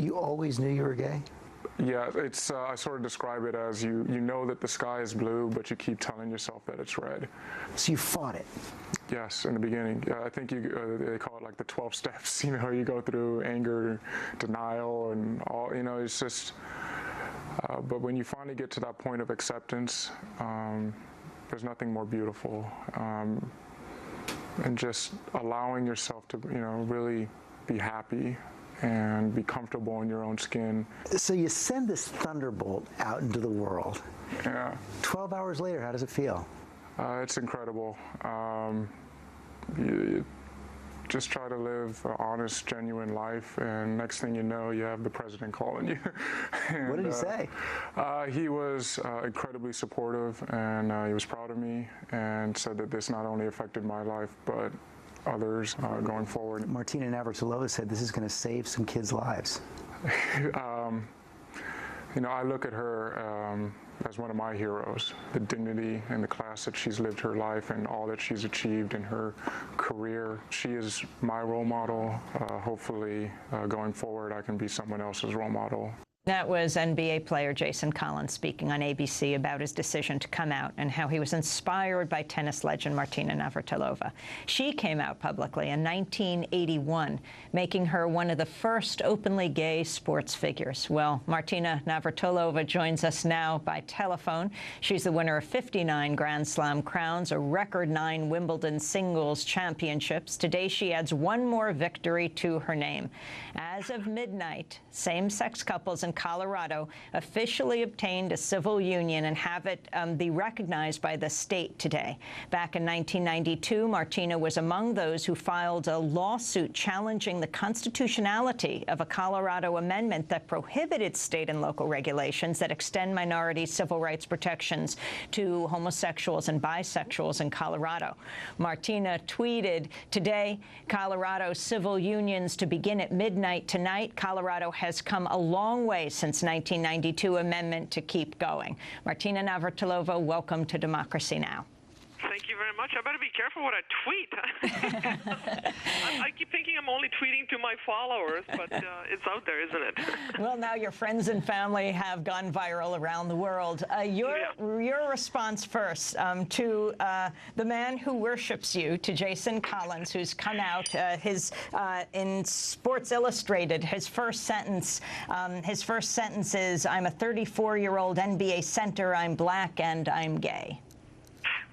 you always knew you were gay? Yeah, it's. I sort of describe it as you know that the sky is blue, but you keep telling yourself that it's red. So you fought it? Yes, in the beginning. I think they call it like the 12 steps. You know, you go through anger, denial, and all. You know, it's just. But when you finally get to that point of acceptance, there's nothing more beautiful. And just allowing yourself to, really be happy and be comfortable in your own skin. So you send this thunderbolt out into the world. Yeah. 12 hours later, how does it feel? It's incredible. You just try to live an honest, genuine life, and next thing you know, you have the president calling you. And, what did he say? He was incredibly supportive, and he was proud of me, and said that this not only affected my life, but others going forward. Martina Navratilova said this is going to save some kids' lives. I look at her as one of my heroes. The dignity and the class that she's lived her life and all that she's achieved in her career. She is my role model. Hopefully, going forward, I can be someone else's role model. That was NBA player Jason Collins speaking on ABC about his decision to come out and how he was inspired by tennis legend Martina Navratilova. She came out publicly in 1981, making her one of the first openly gay sports figures. Well, Martina Navratilova joins us now by telephone. She's the winner of 59 Grand Slam crowns, a record 9 Wimbledon singles championships. Today, she adds one more victory to her name. As of midnight, same-sex couples in Colorado officially obtained a civil union and have it be recognized by the state today. Back in 1992, Martina was among those who filed a lawsuit challenging the constitutionality of a Colorado amendment that prohibited state and local regulations that extend minority civil rights protections to homosexuals and bisexuals in Colorado. Martina tweeted, "Today, Colorado civil unions to begin at midnight tonight. Colorado has come a long way since 1992 amendment to keep going." Martina Navratilova, welcome to Democracy Now! Thank you very much. I better be careful what I tweet. I keep thinking I'm only tweeting to my followers, but it's out there, isn't it? Well, now your friends and family have gone viral around the world. Your response first to the man who worships you, to Jason Collins, who's come out in Sports Illustrated. His first sentence is, "I'm a 34-year-old NBA center. I'm black and I'm gay."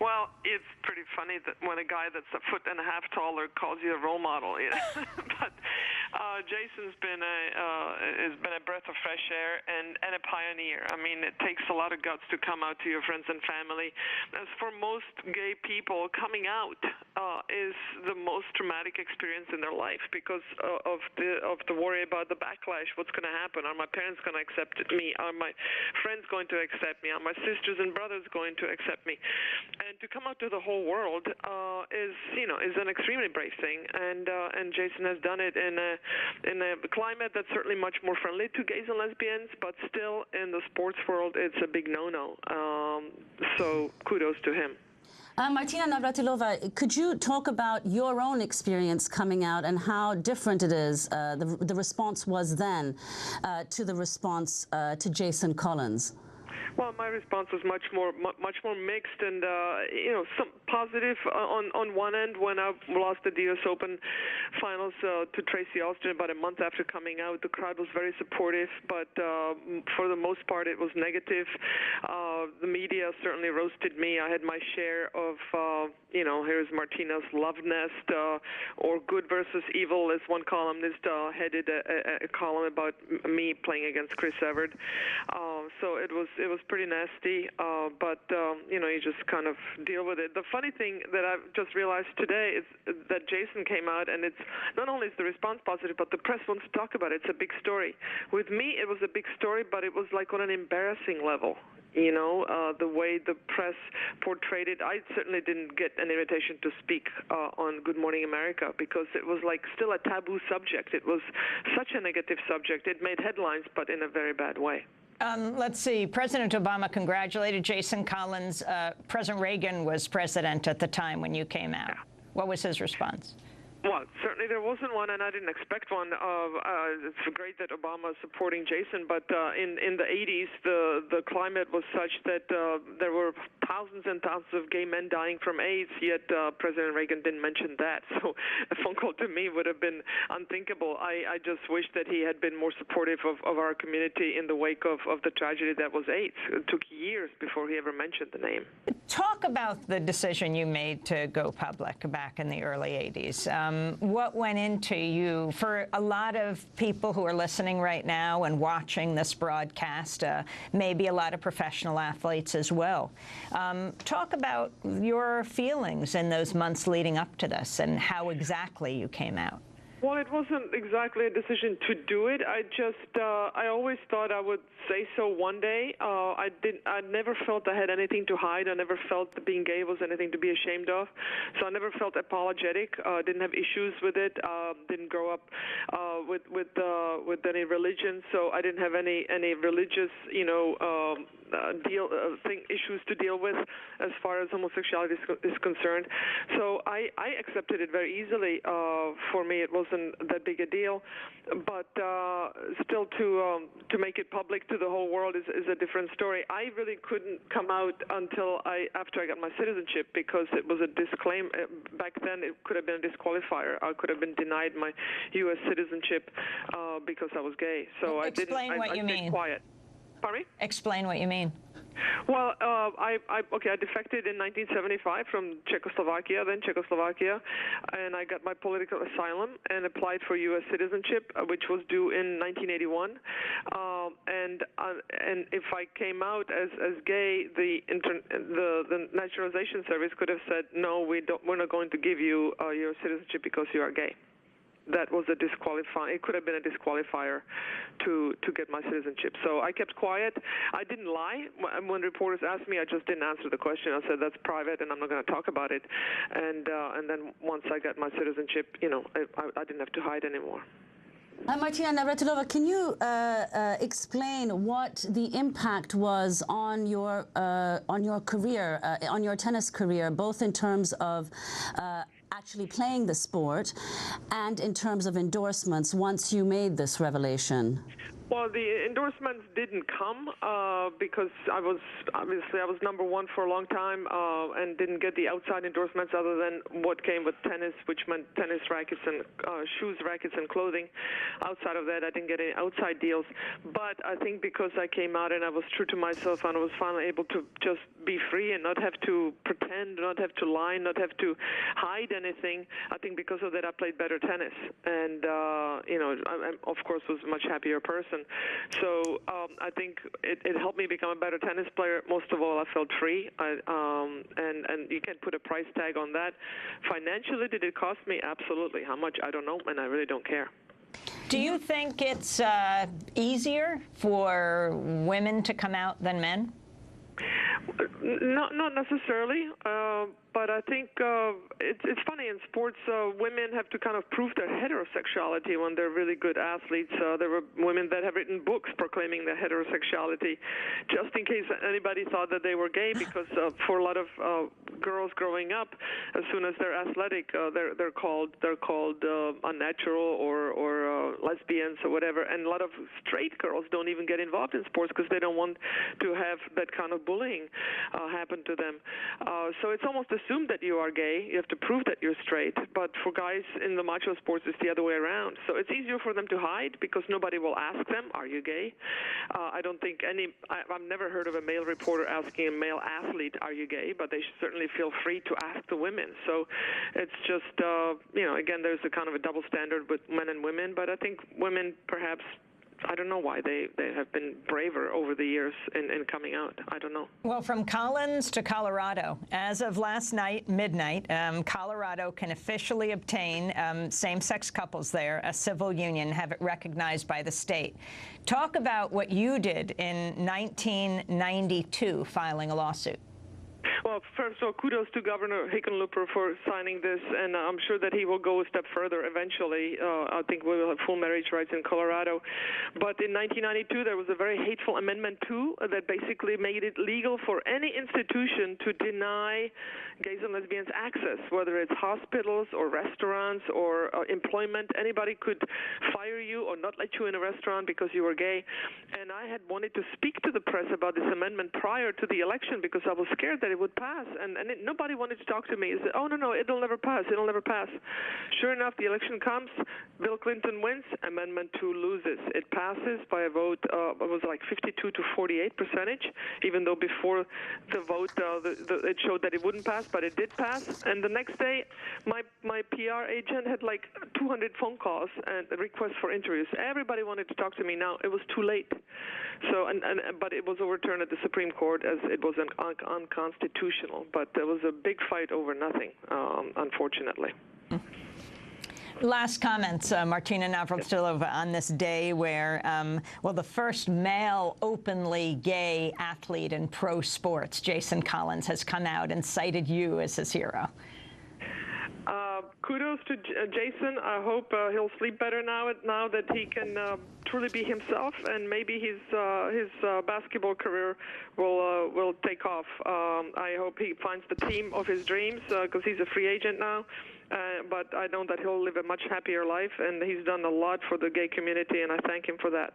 Well, it's pretty funny that when a guy that's a foot and a half taller calls you a role model. But Jason's been a breath of fresh air and a pioneer. I mean, it takes a lot of guts to come out to your friends and family. As for most gay people, coming out is the most traumatic experience in their life because of the worry about the backlash. What's going to happen? Are my parents going to accept me? Are my friends going to accept me? Are my sisters and brothers going to accept me? And to come out to the whole world is an extremely brave thing, and Jason has done it in a climate that's certainly much more friendly to gays and lesbians, but still in the sports world it's a big no-no. So kudos to him. Martina Navratilova, could you talk about your own experience coming out and how different it is, the response was then to the response to Jason Collins? Well, my response was much more mixed, and some positive on one end when I lost the US Open finals to Tracy Austin about a month after coming out. The crowd was very supportive, but for the most part it was negative. The media certainly roasted me. I had my share of here's Martina's love nest, or good versus evil, as one columnist headed a column about me playing against Chris Evert. So it was pretty nasty, but you just kind of deal with it. The funny thing that I've just realized today is that Jason came out, and it's not only is the response positive, but the press wants to talk about it. It's a big story. With me, it was a big story, but it was like on an embarrassing level. The way the press portrayed it. I certainly didn't get an invitation to speak on Good Morning America because it was like still a taboo subject. It was such a negative subject. It made headlines, but in a very bad way. Let's see. President Obama congratulated Jason Collins. President Reagan was president at the time when you came out. What was his response? Well, certainly there wasn't one, and I didn't expect one. It's great that Obama is supporting Jason, but in the 80s, the climate was such that there were thousands and thousands of gay men dying from AIDS, yet President Reagan didn't mention that. So a phone call to me would have been unthinkable. I just wish that he had been more supportive of our community in the wake of the tragedy that was AIDS. It took years before he ever mentioned the name. Talk about the decision you made to go public back in the early 80s. What went into you? For a lot of people who are listening right now and watching this broadcast, maybe a lot of professional athletes as well. Talk about your feelings in those months leading up to this and how exactly you came out. Well, it wasn't exactly a decision to do it. I always thought I would say so one day. I never felt I had anything to hide. I never felt that being gay was anything to be ashamed of. So I never felt apologetic. Didn't have issues with it. Didn't grow up with any religion. So I didn't have any religious, issues to deal with as far as homosexuality is concerned. So I accepted it very easily. For me, it wasn't that big a deal, but still to make it public to the whole world is a different story. I really couldn't come out until after I got my citizenship, because it was a disclaimer. Back then, it could have been a disqualifier. I could have been denied my U.S. citizenship because I was gay. So I stayed quiet. Pardon me? Explain what you mean. Well, I defected in 1975 from Czechoslovakia, and I got my political asylum and applied for U.S. citizenship, which was due in 1981. And if I came out as gay, the Naturalization Service could have said, no, we're not going to give you your citizenship because you are gay. That was a disqualifier. It could have been a disqualifier to get my citizenship. So I kept quiet. I didn't lie. When reporters asked me, I just didn't answer the question. I said, that's private, and I'm not going to talk about it. And then once I got my citizenship, I didn't have to hide anymore. Martina Navratilova, can you explain what the impact was on your career, on your tennis career, both in terms of actually playing the sport and in terms of endorsements once you made this revelation? Well, the endorsements didn't come because I was number one for a long time and didn't get the outside endorsements other than what came with tennis, which meant tennis rackets and shoes, rackets, and clothing. Outside of that, I didn't get any outside deals. But I think because I came out and I was true to myself and I was finally able to just be free and not have to pretend, not have to lie, not have to hide anything, I think because of that I played better tennis. And, I of course, was a much happier person. So I think it helped me become a better tennis player. Most of all, I felt free, and you can't put a price tag on that. Financially, did it cost me? Absolutely. How much? I don't know, and I really don't care. Do you think it's easier for women to come out than men? Not necessarily, but I think it's funny in sports. Women have to kind of prove their heterosexuality when they're really good athletes. There were women that have written books proclaiming their heterosexuality, just in case anybody thought that they were gay. Because for a lot of girls growing up, as soon as they're athletic, they're called unnatural or lesbians or whatever. And a lot of straight girls don't even get involved in sports because they don't want to have that kind of bullying happen to them. So it's almost assumed that you are gay. You have to prove that you're straight. But for guys in the macho sports, it's the other way around. So it's easier for them to hide because nobody will ask them, are you gay? I don't think I've never heard of a male reporter asking a male athlete, are you gay? But they certainly feel free to ask the women. So it's just, again, there's a kind of a double standard with men and women. But I think women perhaps, I don't know why they have been braver over the years in coming out. I don't know. Well, from Collins to Colorado, as of last night, midnight, Colorado can officially obtain same-sex couples there, a civil union, have it recognized by the state. Talk about what you did in 1992, filing a lawsuit. Well, first of all, kudos to Governor Hickenlooper for signing this, and I'm sure that he will go a step further eventually. I think we will have full marriage rights in Colorado. But in 1992, there was a very hateful Amendment 2 that basically made it legal for any institution to deny gays and lesbians access, whether it's hospitals or restaurants or employment. Anybody could fire you or not let you in a restaurant because you were gay. And I had wanted to speak to the press about this amendment prior to the election because I was scared that it would pass. And nobody wanted to talk to me. They said, oh, no, it'll never pass. It'll never pass. Sure enough, the election comes. Bill Clinton wins. Amendment 2 loses. It passes by a vote, it was like 52 to 48%, even though before the vote it showed that it wouldn't pass, but it did pass. And the next day, my PR agent had like 200 phone calls and requests for interviews. Everybody wanted to talk to me. Now it was too late. So, but it was overturned at the Supreme Court as it was unconstitutional. But there was a big fight over nothing, unfortunately. Last comments, Martina Navratilova, on this day where, well, the first male openly gay athlete in pro sports, Jason Collins, has come out and cited you as his hero. Kudos to Jason. I hope he'll sleep better now that he can truly be himself, and maybe his basketball career will take off. I hope he finds the team of his dreams because he's a free agent now. But I know that he'll live a much happier life, and he's done a lot for the gay community, and I thank him for that.